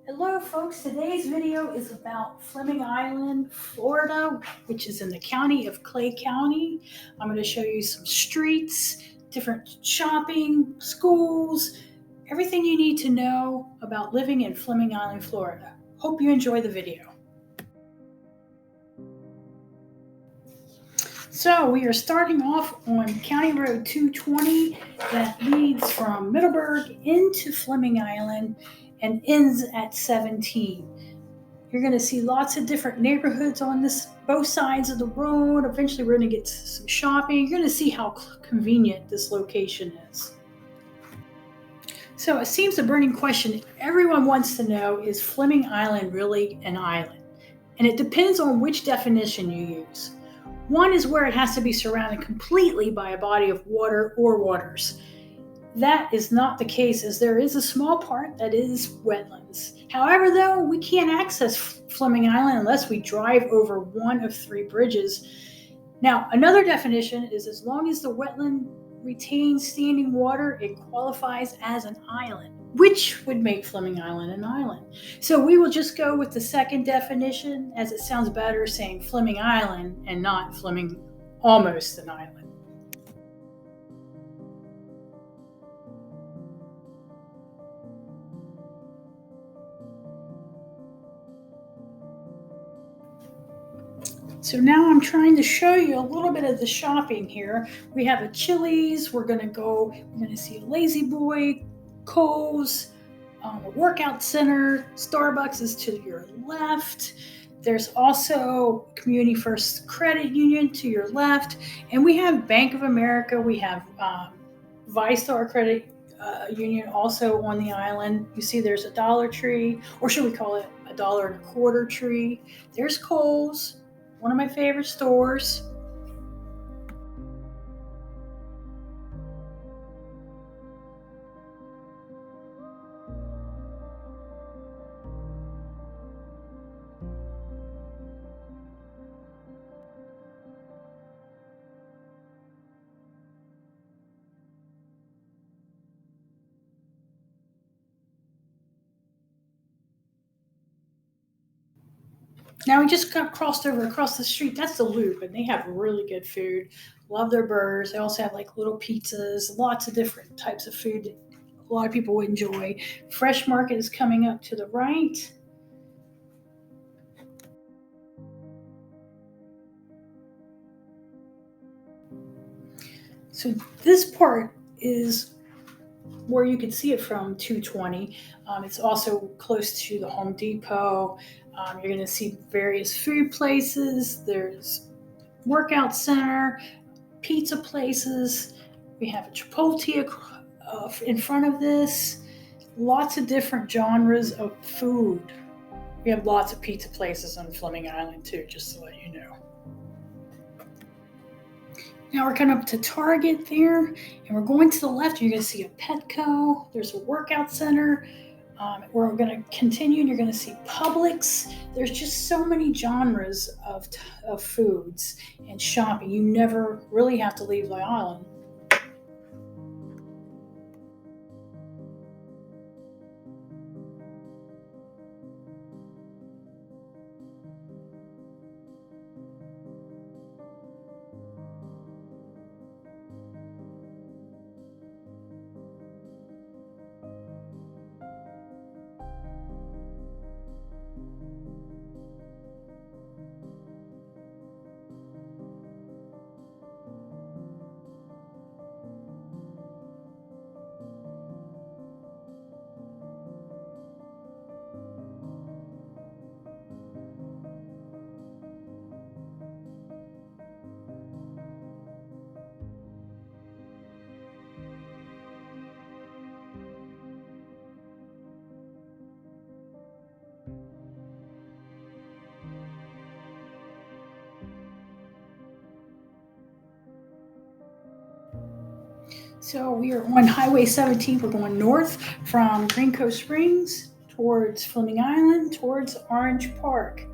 Hello folks, today's video is about Fleming Island, Florida, which is in the county of Clay County. I'm going to show you some streets, different shopping, schools, everything you need to know about living in Fleming Island, Florida. Hope you enjoy the video. So we are starting off on County Road 220 that leads from Middleburg into Fleming Island and ends at 17. You're going to see lots of different neighborhoods on both sides of the road. Eventually we're going to get to some shopping. You're going to see how convenient this location is. So it seems the burning question everyone wants to know, is Fleming Island really an island? And it depends on which definition you use. One is where it has to be surrounded completely by a body of water or waters. That is not the case, as there is a small part that is wetlands. However, though, we can't access Fleming Island unless we drive over one of 3 bridges. Now, another definition is as long as the wetland retains standing water, it qualifies as an island, which would make Fleming Island an island. So we will just go with the second definition, as it sounds better saying Fleming Island and not Fleming almost an island. So now I'm trying to show you a little bit of the shopping here. We have a Chili's, we're going to see a Lazy Boy, Kohl's, a workout center, Starbucks is to your left. There's also Community First Credit Union to your left. And we have Bank of America, we have ViStar Credit Union also on the island. You see there's a Dollar Tree, or should we call it a $1.25 tree. There's Kohl's, one of my favorite stores. Now we just got crossed over across the street. That's the Loop, and they have really good food. Love their burgers. They also have like little pizzas, lots of different types of food that a lot of people would enjoy. Fresh Market is coming up to the right. So this part is where you can see it from 220. It's also close to the Home Depot. You're going to see various food places. There's workout center, pizza places. We have a Chipotle in front of this. Lots of different genres of food. We have lots of pizza places on Fleming Island too, just to let you know. Now we're coming up to Target there, and we're going to the left. You're going to see a Petco. There's a workout center. We're going to continue, and you're going to see Publix. There's just so many genres of foods and shopping. You never really have to leave the island. So we are on Highway 17. We're going north from Green Cove Springs towards Fleming Island, towards Orange Park.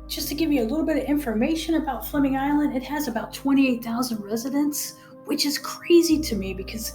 Just to give you a little bit of information about Fleming Island, it has about 28,000 residents, which is crazy to me because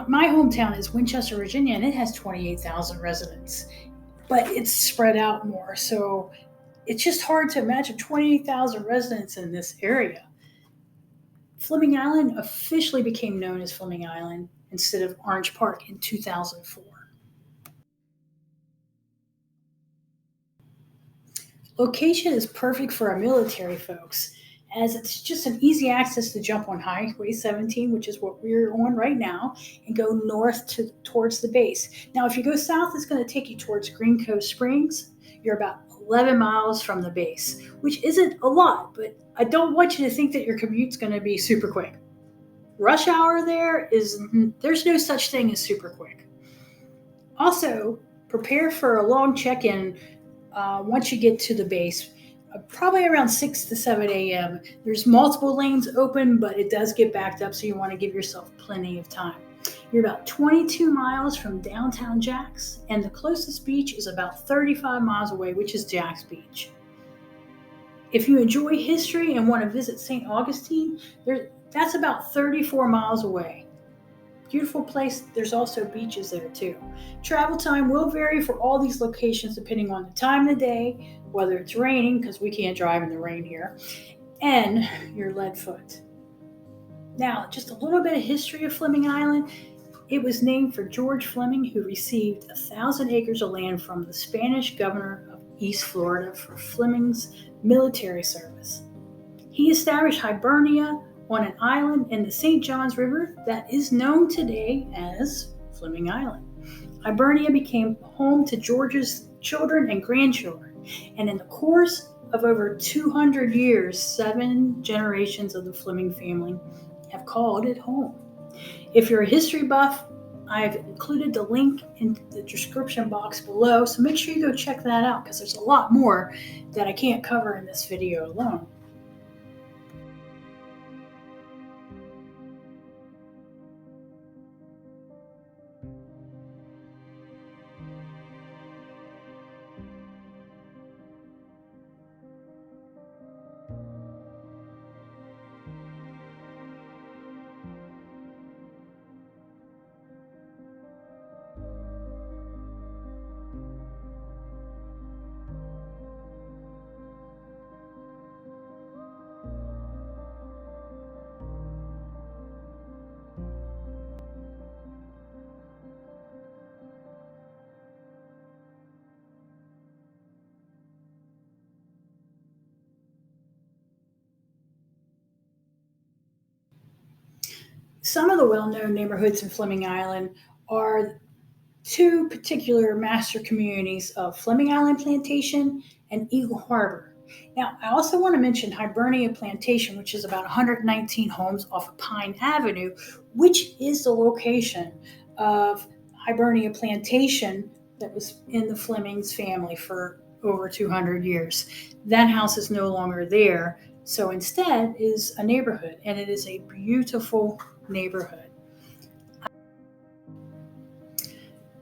my hometown is Winchester, Virginia, and it has 28,000 residents. but it's spread out more. So it's just hard to imagine 28,000 residents in this area. Fleming Island officially became known as Fleming Island instead of Orange Park in 2004. Location is perfect for our military folks, as it's just an easy access to jump on Highway 17, which is what we're on right now, and go north towards the base. Now, if you go south, it's going to take you towards Green Cove Springs. You're about 11 miles from the base, which isn't a lot, but I don't want you to think that your commute's going to be super quick. Rush hour there's no such thing as super quick. Also, prepare for a long check-in once you get to the base, probably around 6 to 7 a.m. There's multiple lanes open, but it does get backed up, so you want to give yourself plenty of time. You're about 22 miles from downtown Jax, and the closest beach is about 35 miles away, which is Jax Beach. If you enjoy history and want to visit St. Augustine, that's about 34 miles away. Beautiful place. There's also beaches there too. Travel time will vary for all these locations depending on the time of the day, whether it's raining, because we can't drive in the rain here, and your lead foot. Now, just a little bit of history of Fleming Island. It was named for George Fleming, who received 1,000 acres of land from the Spanish governor of East Florida for Fleming's military service. He established Hibernia on an island in the St. Johns River that is known today as Fleming Island. Hibernia became home to George's children and grandchildren, and in the course of over 200 years, 7 generations of the Fleming family have called it home. If you're a history buff, I've included the link in the description box below, so make sure you go check that out because there's a lot more that I can't cover in this video alone. Some of the well-known neighborhoods in Fleming Island are 2 particular master communities of Fleming Island Plantation and Eagle Harbor. Now, I also want to mention Hibernia Plantation, which is about 119 homes off of Pine Avenue, which is the location of Hibernia Plantation that was in the Fleming's family for over 200 years. That house is no longer there, so instead is a neighborhood, and it is a beautiful neighborhood.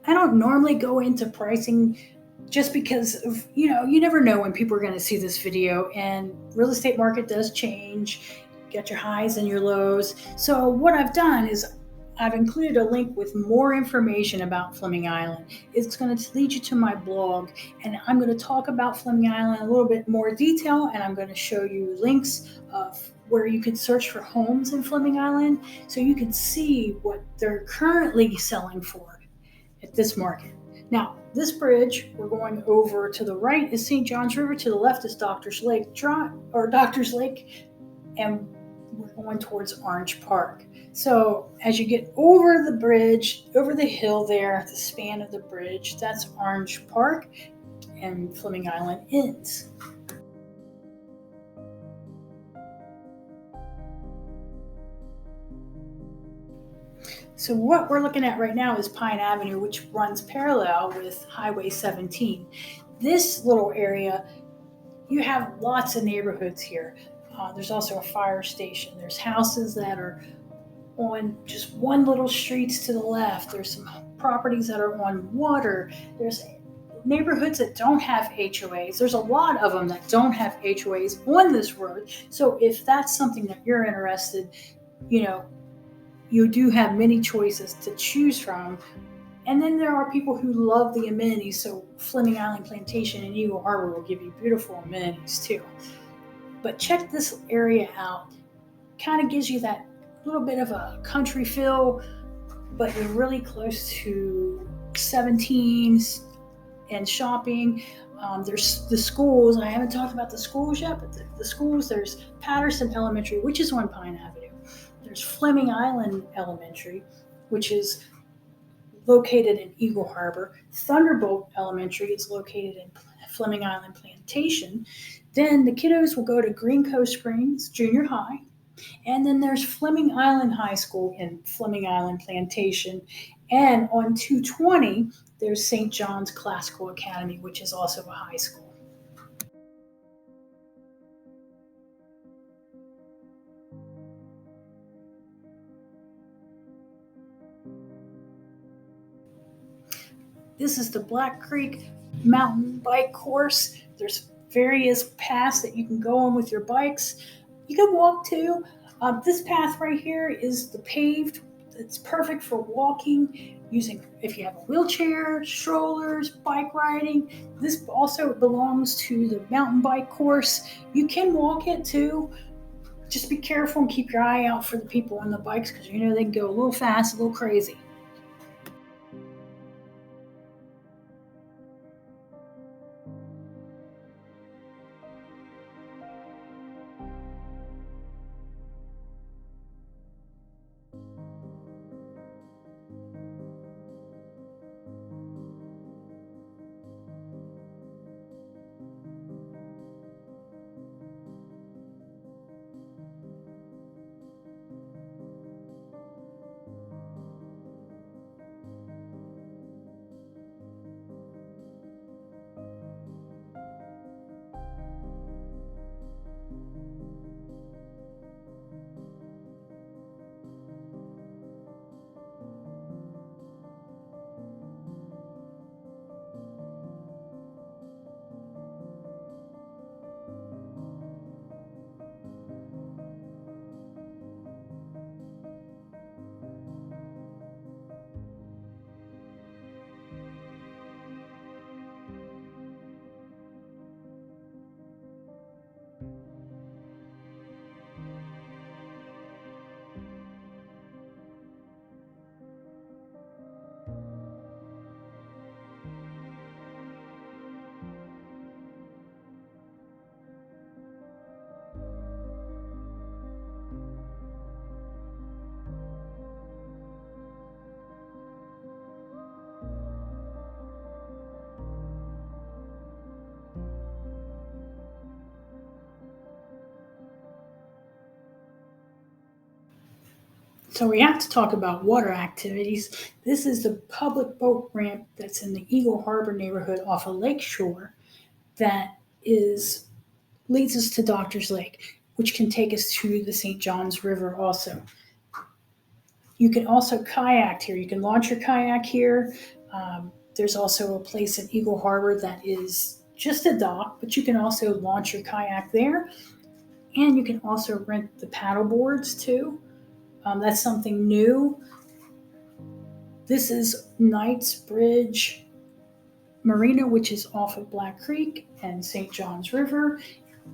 I don't normally go into pricing just because of, you never know when people are going to see this video, and real estate market does change. You got your highs and your lows. So what I've done is I've included a link with more information about Fleming Island. It's going to lead you to my blog, and I'm going to talk about Fleming Island in a little bit more detail, and I'm going to show you links of where you can search for homes in Fleming Island so you can see what they're currently selling for at this market. Now, this bridge we're going over to the right is St. Johns River, to the left is Doctor's Lake, and we're going towards Orange Park. So as you get over the bridge, over the hill there, the span of the bridge, that's Orange Park, and Fleming Island ends. So what we're looking at right now is Pine Avenue, which runs parallel with Highway 17. This little area, you have lots of neighborhoods here. There's also a fire station. There's houses that are on just one little streets to the left. There's some properties that are on water. There's neighborhoods that don't have HOAs. There's a lot of them that don't have HOAs on this road. So if that's something that you're interested, you do have many choices to choose from And then there are people who love the amenities, so Fleming Island Plantation and Eagle Harbor will give you beautiful amenities too. But check this area out. Kind of gives you that little bit of a country feel, but you're really close to 17s and shopping. There's the schools. I haven't talked about the schools yet, but the schools, there's Patterson Elementary, which is on Pine Avenue. There's Fleming Island Elementary, which is located in Eagle Harbor. Thunderbolt Elementary is located in Fleming Island Plantation. Then the kiddos will go to Green Cove Springs Junior High. And then there's Fleming Island High School in Fleming Island Plantation. And on 220, there's St. John's Classical Academy, which is also a high school. This is the Black Creek mountain bike course. There's various paths that you can go on with your bikes. You can walk too. This path right here is the paved. It's perfect for walking, using if you have a wheelchair, strollers, bike riding. This also belongs to the mountain bike course. You can walk it too. Just be careful and keep your eye out for the people on the bikes, because you know they can go a little fast, a little crazy. So we have to talk about water activities. This is the public boat ramp that's in the Eagle Harbor neighborhood off of Lake Shore that leads us to Doctor's Lake, which can take us to the St. Johns River also. You can also kayak here. You can launch your kayak here. There's also a place in Eagle Harbor that is just a dock, but you can also launch your kayak there. And you can also rent the paddle boards too. That's something new. This is Knights Bridge Marina, which is off of Black Creek and St. Johns River.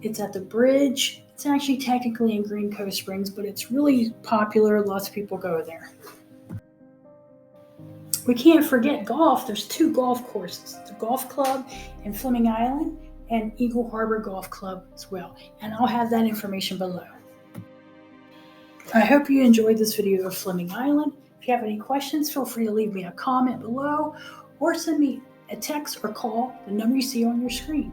It's at the bridge. It's actually technically in Green Cove Springs, but it's really popular. Lots of people go there. We can't forget golf. There's 2 golf courses, the Golf Club in Fleming Island and Eagle Harbor Golf Club as well. And I'll have that information below. I hope you enjoyed this video of Fleming Island. If you have any questions, feel free to leave me a comment below or send me a text or call the number you see on your screen.